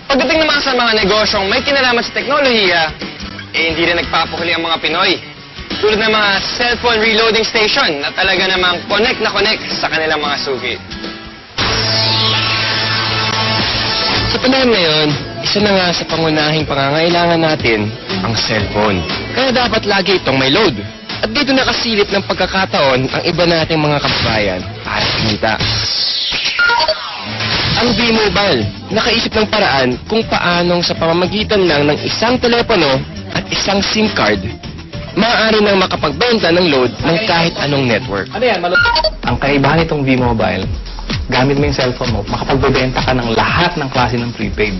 Pagdating naman sa mga negosyong may kinalaman sa teknolohiya, hindi rin nagpapukuli ang mga Pinoy. Tulad ng mga cellphone reloading station na talaga namang connect na connect sa kanilang mga suki. Sa panahon ngayon, isa na nga sa pangunahing pangangailangan natin ang cellphone. Kaya dapat lagi itong may load. At dito nakasilip ng pagkakataon ang iba nating mga kababayan para kumita. Ang V-Mobile, nakaisip ng paraan kung paanong sa pamamagitan lang ng isang telepono at isang SIM card, maaari nang makapagbenta ng load ng kahit anong network. Ano yan? Ang kaibahan nitong V-Mobile, gamit mo yung cellphone mo, makapagbebenta ka ng lahat ng klase ng prepaid,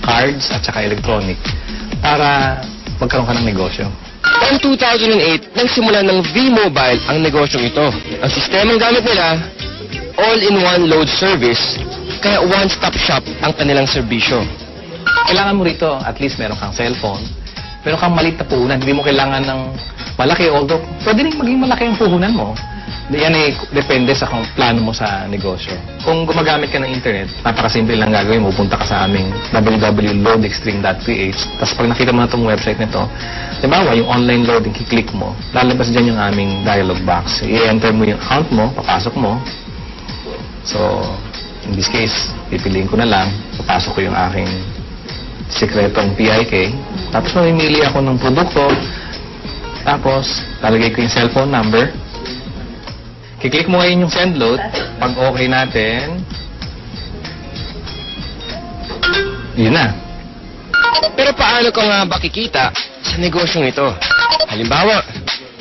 cards at saka electronic, para magkaroon ka ng negosyo. Taong 2008, nagsimula ng V-Mobile ang negosyong ito. Ang sistemang gamit nila, all-in-one load service, kaya one-stop shop ang kanilang serbisyo. Kailangan mo rito, at least meron kang cellphone, meron kang maliit na puhunan, hindi mo kailangan ng malaki, although pwede rin maging malaki ang puhunan mo. Yan ay depende sa kung plano mo sa negosyo. Kung gumagamit ka ng internet, napakasimple lang gagawin mo. Punta ka sa aming www.loadextreme.ph. Tapos pag nakita mo na itong website nito, diba, yung online loading, kiklik mo, lalabas dyan yung aming dialog box. I-enter mo yung account mo, papasok mo. So, in this case, pipiliin ko na lang, papasok ko yung aking sekretong PIK. Tapos mamimili ako ng produkto. Tapos, lalagay ko yung cellphone number. Kiklik mo ngayon yung send load. Pag okay natin, yun na. Pero paano ka nga ba kikita sa negosyong ito? Halimbawa,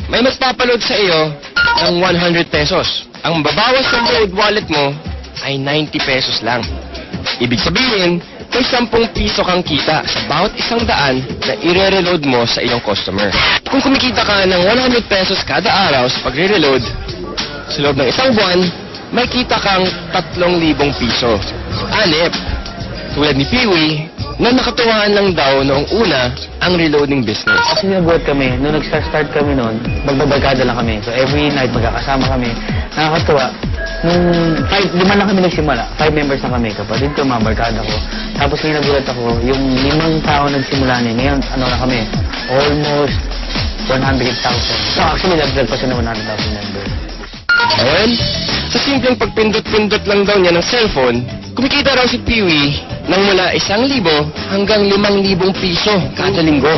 may magpapaload sa iyo ng 100 pesos. Ang babawas sa load wallet mo ay 90 pesos lang. Ibig sabihin, may 10 piso kang kita sa bawat 100 na i-reload mo sa iyong customer. Kung kumikita ka ng 100 pesos kada araw sa pagre-reload, sa loob ng isang buwan, may kita kang 3,000 piso. Anip, tulad ni Peewee, na nakatuwaan lang daw noong una ang reloading business. Kasi nabuhat kami, nung nag-start kami noon, magbabarkada lang kami. So every night magkakasama kami. Nakakatuwa. Nung 5 lang kami nagsimula, 5 members na kami. Kapatid ko, mga barkada ko. Tapos ngayon nagulat ako, yung 5 tao nagsimula niya. Ngayon, ano na kami, almost 100,000. So actually, nag-vlog pa siya ng 100,000 members. Ngayon, sa simpleng pagpindot-pindot lang daw niya ng cellphone, kumikita raw si Peewee ng mula 1,000 hanggang 5,000 piso kada linggo.